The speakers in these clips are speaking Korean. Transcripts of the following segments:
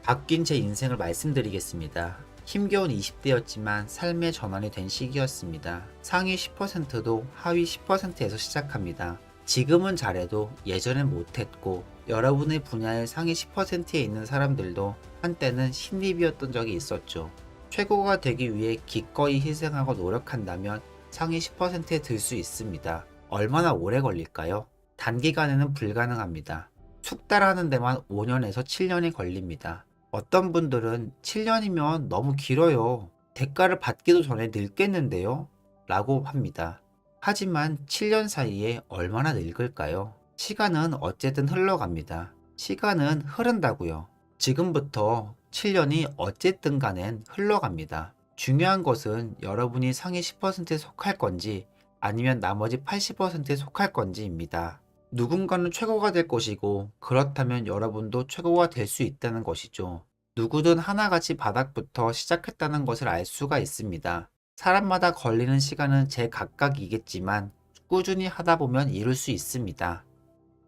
바뀐 제 인생을 말씀드리겠습니다. 힘겨운 20대였지만 삶의 전환이 된 시기였습니다. 상위 10%도 하위 10%에서 시작합니다. 지금은 잘해도 예전엔 못했고, 여러분의 분야의 상위 10%에 있는 사람들도 한때는 신입이었던 적이 있었죠. 최고가 되기 위해 기꺼이 희생하고 노력한다면 상위 10%에 들 수 있습니다. 얼마나 오래 걸릴까요? 단기간에는 불가능합니다. 숙달하는 데만 5년에서 7년이 걸립니다. 어떤 분들은 7년이면 너무 길어요. 대가를 받기도 전에 늙겠는데요? 라고 합니다. 하지만 7년 사이에 얼마나 늙을까요? 시간은 어쨌든 흘러갑니다. 시간은 흐른다고요. 지금부터 7년이 어쨌든 간엔 흘러갑니다. 중요한 것은 여러분이 상위 10%에 속할 건지 아니면 나머지 80%에 속할 건지입니다. 누군가는 최고가 될 것이고, 그렇다면 여러분도 최고가 될 수 있다는 것이죠. 누구든 하나같이 바닥부터 시작했다는 것을 알 수가 있습니다. 사람마다 걸리는 시간은 제각각이겠지만 꾸준히 하다 보면 이룰 수 있습니다.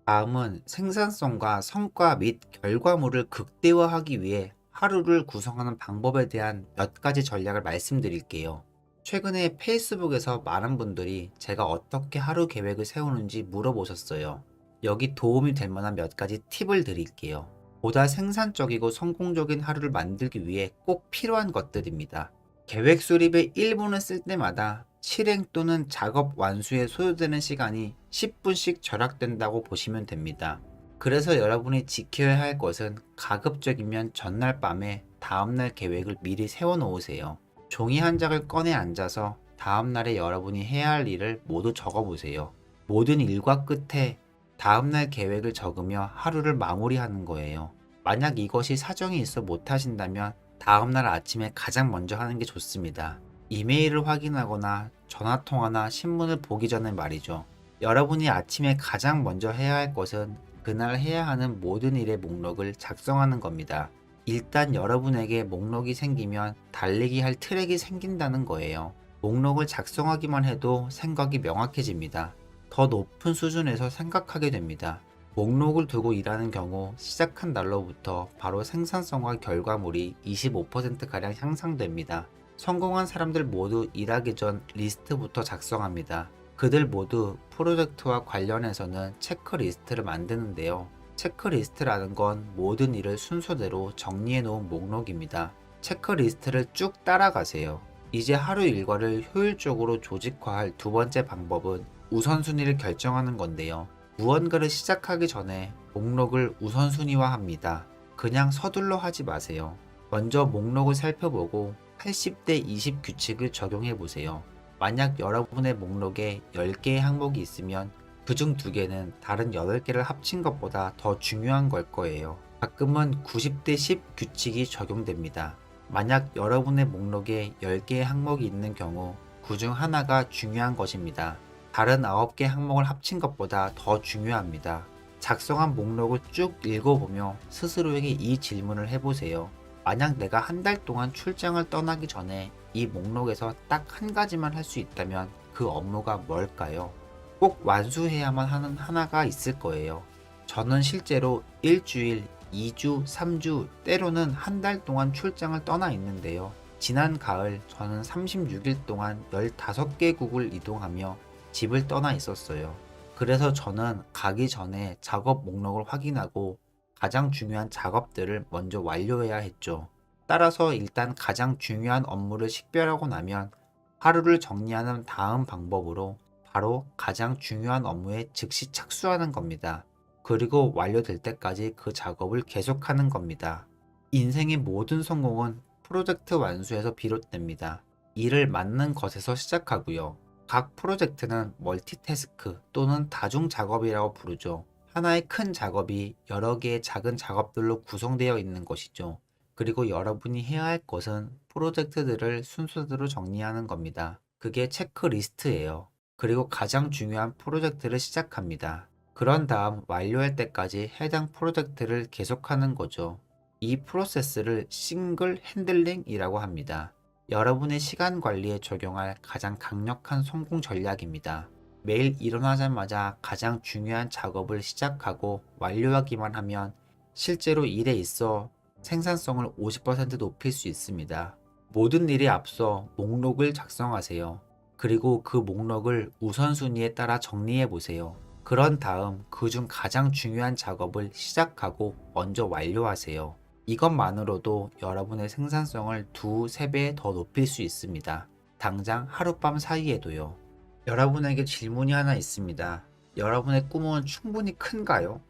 다음은 생산성과 성과 및 결과물을 극대화하기 위해 하루를 구성하는 방법에 대한 몇 가지 전략을 말씀드릴게요. 최근에 페이스북에서 많은 분들이 제가 어떻게 하루 계획을 세우는지 물어보셨어요. 여기 도움이 될 만한 몇 가지 팁을 드릴게요. 보다 생산적이고 성공적인 하루를 만들기 위해 꼭 필요한 것들입니다. 계획 수립에 1분을 쓸 때마다 실행 또는 작업 완수에 소요되는 시간이 10분씩 절약된다고 보시면 됩니다. 그래서 여러분이 지켜야 할 것은 가급적이면 전날 밤에 다음날 계획을 미리 세워 놓으세요. 종이 한 장을 꺼내 앉아서 다음날에 여러분이 해야 할 일을 모두 적어보세요. 모든 일과 끝에 다음날 계획을 적으며 하루를 마무리하는 거예요. 만약 이것이 사정이 있어 못하신다면 다음날 아침에 가장 먼저 하는 게 좋습니다. 이메일을 확인하거나 전화통화나 신문을 보기 전에 말이죠. 여러분이 아침에 가장 먼저 해야 할 것은 그날 해야 하는 모든 일의 목록을 작성하는 겁니다. 일단 여러분에게 목록이 생기면 달리기 할 트랙이 생긴다는 거예요. 목록을 작성하기만 해도 생각이 명확해집니다. 더 높은 수준에서 생각하게 됩니다. 목록을 두고 일하는 경우 시작한 날로부터 바로 생산성과 결과물이 25%가량 향상됩니다. 성공한 사람들 모두 일하기 전 리스트부터 작성합니다. 그들 모두 프로젝트와 관련해서는 체크리스트를 만드는데요. 체크리스트라는 건 모든 일을 순서대로 정리해 놓은 목록입니다. 체크리스트를 쭉 따라가세요. 이제 하루 일과를 효율적으로 조직화할 두 번째 방법은 우선순위를 결정하는 건데요. 무언가를 시작하기 전에 목록을 우선순위화합니다. 그냥 서둘러 하지 마세요. 먼저 목록을 살펴보고 80대 20 규칙을 적용해 보세요. 만약 여러분의 목록에 10개의 항목이 있으면 그중 2개는 다른 8개를 합친 것보다 더 중요한 걸 거예요. 가끔은 90대 10 규칙이 적용됩니다. 만약 여러분의 목록에 10개의 항목이 있는 경우 그중 하나가 중요한 것입니다. 다른 9개 항목을 합친 것보다 더 중요합니다. 작성한 목록을 쭉 읽어보며 스스로에게 이 질문을 해보세요. 만약 내가 한 달 동안 출장을 떠나기 전에 이 목록에서 딱 한 가지만 할 수 있다면 그 업무가 뭘까요? 꼭 완수해야만 하는 하나가 있을 거예요. 저는 실제로 일주일, 2주, 3주, 때로는 한 달 동안 출장을 떠나 있는데요. 지난 가을 저는 36일 동안 15개국을 이동하며 집을 떠나 있었어요. 그래서 저는 가기 전에 작업 목록을 확인하고 가장 중요한 작업들을 먼저 완료해야 했죠. 따라서 일단 가장 중요한 업무를 식별하고 나면 하루를 정리하는 다음 방법으로 바로 가장 중요한 업무에 즉시 착수하는 겁니다. 그리고 완료될 때까지 그 작업을 계속하는 겁니다. 인생의 모든 성공은 프로젝트 완수에서 비롯됩니다. 일을 맡는 것에서 시작하고요. 각 프로젝트는 멀티태스크 또는 다중 작업이라고 부르죠. 하나의 큰 작업이 여러 개의 작은 작업들로 구성되어 있는 것이죠. 그리고 여러분이 해야 할 것은 프로젝트들을 순서대로 정리하는 겁니다. 그게 체크리스트예요. 그리고 가장 중요한 프로젝트를 시작합니다. 그런 다음 완료할 때까지 해당 프로젝트를 계속하는 거죠. 이 프로세스를 싱글 핸들링이라고 합니다. 여러분의 시간 관리에 적용할 가장 강력한 성공 전략입니다. 매일 일어나자마자 가장 중요한 작업을 시작하고 완료하기만 하면 실제로 일에 있어 생산성을 50% 높일 수 있습니다. 모든 일에 앞서 목록을 작성하세요. 그리고 그 목록을 우선순위에 따라 정리해 보세요. 그런 다음 그중 가장 중요한 작업을 시작하고 먼저 완료하세요. 이것만으로도 여러분의 생산성을 2~3배 더 높일 수 있습니다. 당장 하룻밤 사이에도요. 여러분에게 질문이 하나 있습니다. 여러분의 꿈은 충분히 큰가요?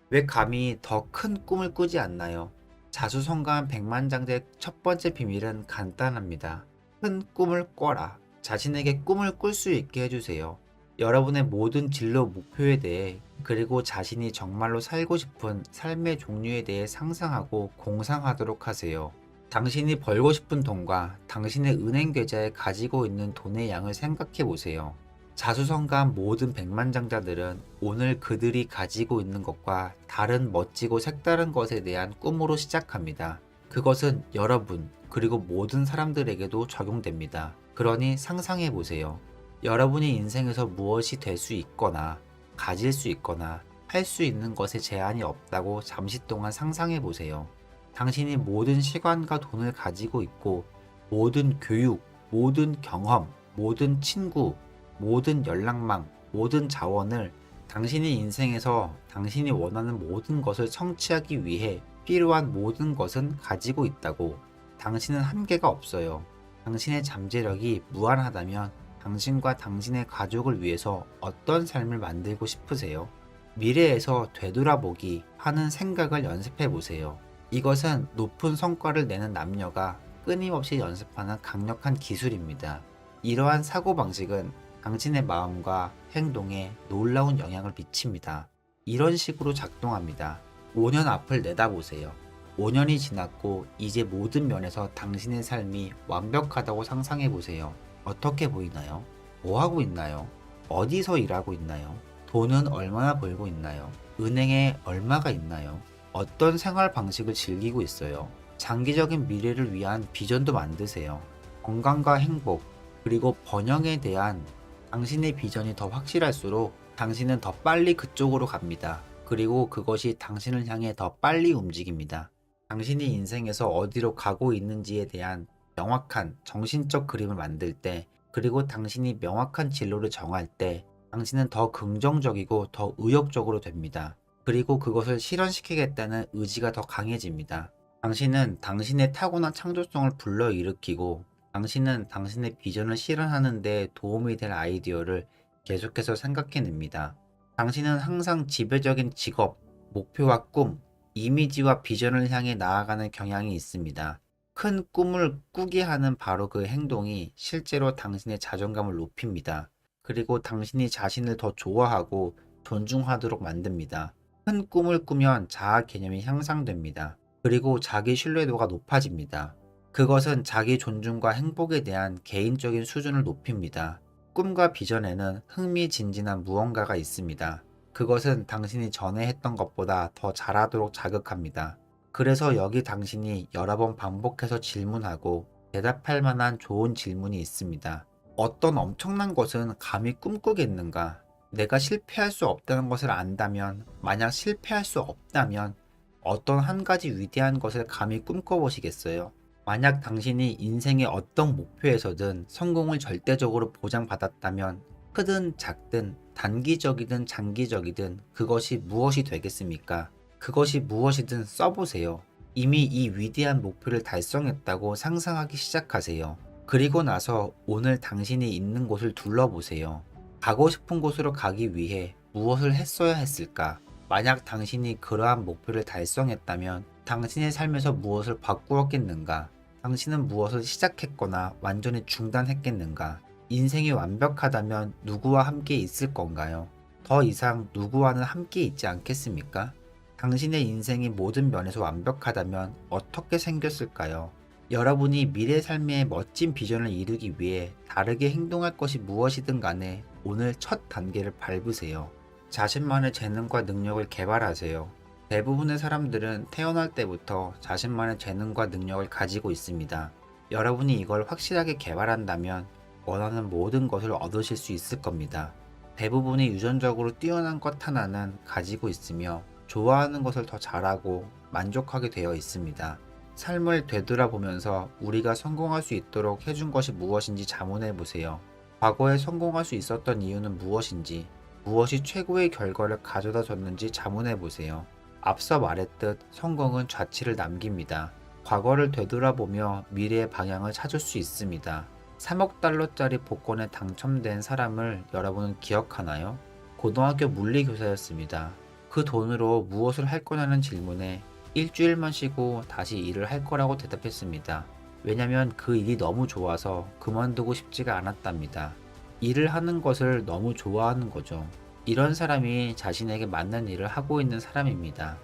왜 감히 더 큰 꿈을 꾸지 않나요? 자수성가한 백만장자의 첫 번째 비밀은 간단합니다. 큰 꿈을 꿔라. 자신에게 꿈을 꿀 수 있게 해주세요. 여러분의 모든 진로 목표에 대해 그리고 자신이 정말로 살고 싶은 삶의 종류에 대해 상상하고 공상하도록 하세요. 당신이 벌고 싶은 돈과 당신의 은행 계좌에 가지고 있는 돈의 양을 생각해 보세요. 자수성가한 모든 백만장자들은 오늘 그들이 가지고 있는 것과 다른 멋지고 색다른 것에 대한 꿈으로 시작합니다. 그것은 여러분 그리고 모든 사람들에게도 적용됩니다. 그러니 상상해 보세요. 여러분이 인생에서 무엇이 될 수 있거나 가질 수 있거나 할 수 있는 것에 제한이 없다고 잠시 동안 상상해 보세요. 당신이 모든 시간과 돈을 가지고 있고 모든 교육, 모든 경험, 모든 친구, 모든 연락망, 모든 자원을 당신의 인생에서 당신이 원하는 모든 것을 성취하기 위해 필요한 모든 것은 가지고 있다고. 당신은 한계가 없어요. 당신의 잠재력이 무한하다면 당신과 당신의 가족을 위해서 어떤 삶을 만들고 싶으세요? 미래에서 되돌아보기 하는 생각을 연습해 보세요. 이것은 높은 성과를 내는 남녀가 끊임없이 연습하는 강력한 기술입니다. 이러한 사고방식은 당신의 마음과 행동에 놀라운 영향을 미칩니다. 이런 식으로 작동합니다. 5년 앞을 내다보세요. 5년이 지났고 이제 모든 면에서 당신의 삶이 완벽하다고 상상해 보세요. 어떻게 보이나요? 뭐 하고 있나요? 어디서 일하고 있나요? 돈은 얼마나 벌고 있나요? 은행에 얼마가 있나요? 어떤 생활 방식을 즐기고 있어요? 장기적인 미래를 위한 비전도 만드세요. 건강과 행복, 그리고 번영에 대한 당신의 비전이 더 확실할수록 당신은 더 빨리 그쪽으로 갑니다. 그리고 그것이 당신을 향해 더 빨리 움직입니다. 당신이 인생에서 어디로 가고 있는지에 대한 명확한 정신적 그림을 만들 때, 그리고 당신이 명확한 진로를 정할 때 당신은 더 긍정적이고 더 의욕적으로 됩니다. 그리고 그것을 실현시키겠다는 의지가 더 강해집니다. 당신은 당신의 타고난 창조성을 불러일으키고 당신은 당신의 비전을 실현하는 데 도움이 될 아이디어를 계속해서 생각해냅니다. 당신은 항상 지배적인 직업, 목표와 꿈, 이미지와 비전을 향해 나아가는 경향이 있습니다. 큰 꿈을 꾸게 하는 바로 그 행동이 실제로 당신의 자존감을 높입니다. 그리고 당신이 자신을 더 좋아하고 존중하도록 만듭니다. 큰 꿈을 꾸면 자아 개념이 향상됩니다. 그리고 자기 신뢰도가 높아집니다. 그것은 자기 존중과 행복에 대한 개인적인 수준을 높입니다. 꿈과 비전에는 흥미진진한 무언가가 있습니다. 그것은 당신이 전에 했던 것보다 더 잘하도록 자극합니다. 그래서 여기 당신이 여러 번 반복해서 질문하고 대답할 만한 좋은 질문이 있습니다. 어떤 엄청난 것은 감히 꿈꾸겠는가? 내가 실패할 수 없다는 것을 안다면, 만약 실패할 수 없다면 어떤 한 가지 위대한 것을 감히 꿈꿔보시겠어요? 만약 당신이 인생의 어떤 목표에서든 성공을 절대적으로 보장받았다면 크든 작든 단기적이든 장기적이든 그것이 무엇이 되겠습니까? 그것이 무엇이든 써보세요. 이미 이 위대한 목표를 달성했다고 상상하기 시작하세요. 그리고 나서 오늘 당신이 있는 곳을 둘러보세요. 가고 싶은 곳으로 가기 위해 무엇을 했어야 했을까? 만약 당신이 그러한 목표를 달성했다면 당신의 삶에서 무엇을 바꾸었겠는가? 당신은 무엇을 시작했거나 완전히 중단했겠는가? 인생이 완벽하다면 누구와 함께 있을 건가요? 더 이상 누구와는 함께 있지 않겠습니까? 당신의 인생이 모든 면에서 완벽하다면 어떻게 생겼을까요? 여러분이 미래 삶의 멋진 비전을 이루기 위해 다르게 행동할 것이 무엇이든 간에 오늘 첫 단계를 밟으세요. 자신만의 재능과 능력을 개발하세요. 대부분의 사람들은 태어날 때부터 자신만의 재능과 능력을 가지고 있습니다. 여러분이 이걸 확실하게 개발한다면 원하는 모든 것을 얻으실 수 있을 겁니다. 대부분이 유전적으로 뛰어난 것 하나는 가지고 있으며 좋아하는 것을 더 잘하고 만족하게 되어 있습니다. 삶을 되돌아보면서 우리가 성공할 수 있도록 해준 것이 무엇인지 자문해 보세요. 과거에 성공할 수 있었던 이유는 무엇인지, 무엇이 최고의 결과를 가져다 줬는지 자문해 보세요. 앞서 말했듯 성공은 좌치를 남깁니다. 과거를 되돌아보며 미래의 방향을 찾을 수 있습니다. 3억 달러짜리 복권에 당첨된 사람을 여러분은 기억하나요? 고등학교 물리교사였습니다. 그 돈으로 무엇을 할 거냐는 질문에 일주일만 쉬고 다시 일을 할 거라고 대답했습니다. 왜냐면 그 일이 너무 좋아서 그만두고 싶지가 않았답니다. 일을 하는 것을 너무 좋아하는 거죠. 이런 사람이 자신에게 맞는 일을 하고 있는 사람입니다.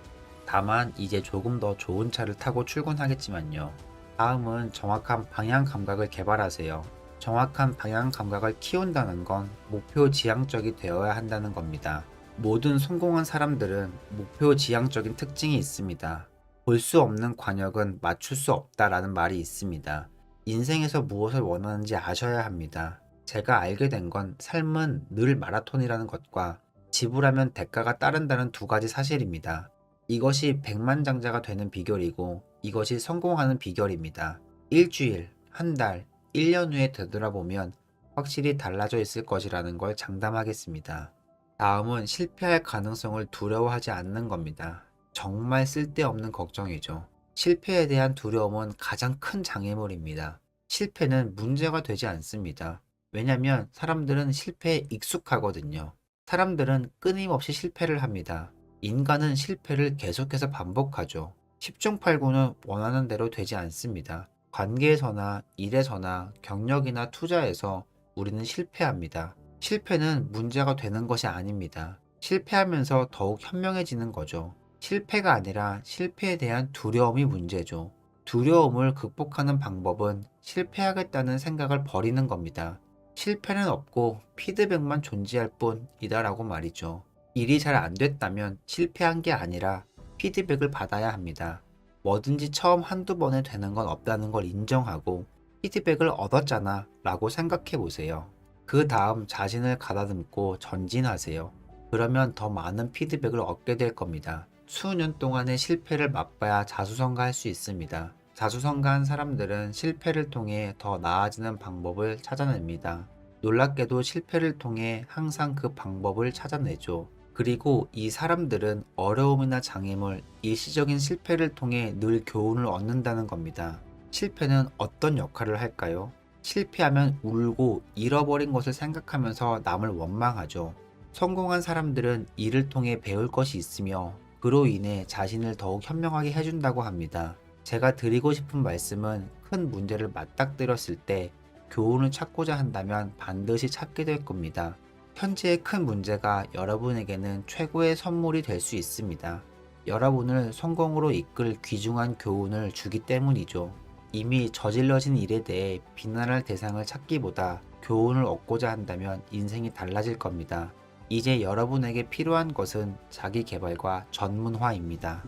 다만 이제 조금 더 좋은 차를 타고 출근하겠지만요. 다음은 정확한 방향 감각을 개발하세요. 정확한 방향 감각을 키운다는 건 목표 지향적이 되어야 한다는 겁니다. 모든 성공한 사람들은 목표 지향적인 특징이 있습니다. 볼 수 없는 관역은 맞출 수 없다라는 말이 있습니다. 인생에서 무엇을 원하는지 아셔야 합니다. 제가 알게 된 건 삶은 늘 마라톤이라는 것과 지불하면 대가가 따른다는 두 가지 사실입니다. 이것이 백만장자가 되는 비결이고 이것이 성공하는 비결입니다. 일주일, 한 달, 1년 후에 되돌아보면 확실히 달라져 있을 것이라는 걸 장담하겠습니다. 다음은 실패할 가능성을 두려워하지 않는 겁니다. 정말 쓸데없는 걱정이죠. 실패에 대한 두려움은 가장 큰 장애물입니다. 실패는 문제가 되지 않습니다. 왜냐면 사람들은 실패에 익숙하거든요. 사람들은 끊임없이 실패를 합니다. 인간은 실패를 계속해서 반복하죠. 10중 8구는 원하는 대로 되지 않습니다. 관계에서나 일에서나 경력이나 투자에서 우리는 실패합니다. 실패는 문제가 되는 것이 아닙니다. 실패하면서 더욱 현명해지는 거죠. 실패가 아니라 실패에 대한 두려움이 문제죠. 두려움을 극복하는 방법은 실패하겠다는 생각을 버리는 겁니다. 실패는 없고 피드백만 존재할 뿐이다라고 말이죠. 일이 잘 안 됐다면 실패한 게 아니라 피드백을 받아야 합니다. 뭐든지 처음 한두 번에 되는 건 없다는 걸 인정하고 피드백을 얻었잖아 라고 생각해 보세요. 그 다음 자신을 가다듬고 전진하세요. 그러면 더 많은 피드백을 얻게 될 겁니다. 수년 동안의 실패를 맛봐야 자수성가할 수 있습니다. 자수성가한 사람들은 실패를 통해 더 나아지는 방법을 찾아냅니다. 놀랍게도 실패를 통해 항상 그 방법을 찾아내죠. 그리고 이 사람들은 어려움이나 장애물, 일시적인 실패를 통해 늘 교훈을 얻는다는 겁니다. 실패는 어떤 역할을 할까요? 실패하면 울고 잃어버린 것을 생각하면서 남을 원망하죠. 성공한 사람들은 이를 통해 배울 것이 있으며 그로 인해 자신을 더욱 현명하게 해준다고 합니다. 제가 드리고 싶은 말씀은 큰 문제를 맞닥뜨렸을 때 교훈을 찾고자 한다면 반드시 찾게 될 겁니다. 현재의 큰 문제가 여러분에게는 최고의 선물이 될 수 있습니다. 여러분을 성공으로 이끌 귀중한 교훈을 주기 때문이죠. 이미 저질러진 일에 대해 비난할 대상을 찾기보다 교훈을 얻고자 한다면 인생이 달라질 겁니다. 이제 여러분에게 필요한 것은 자기 개발과 전문화입니다.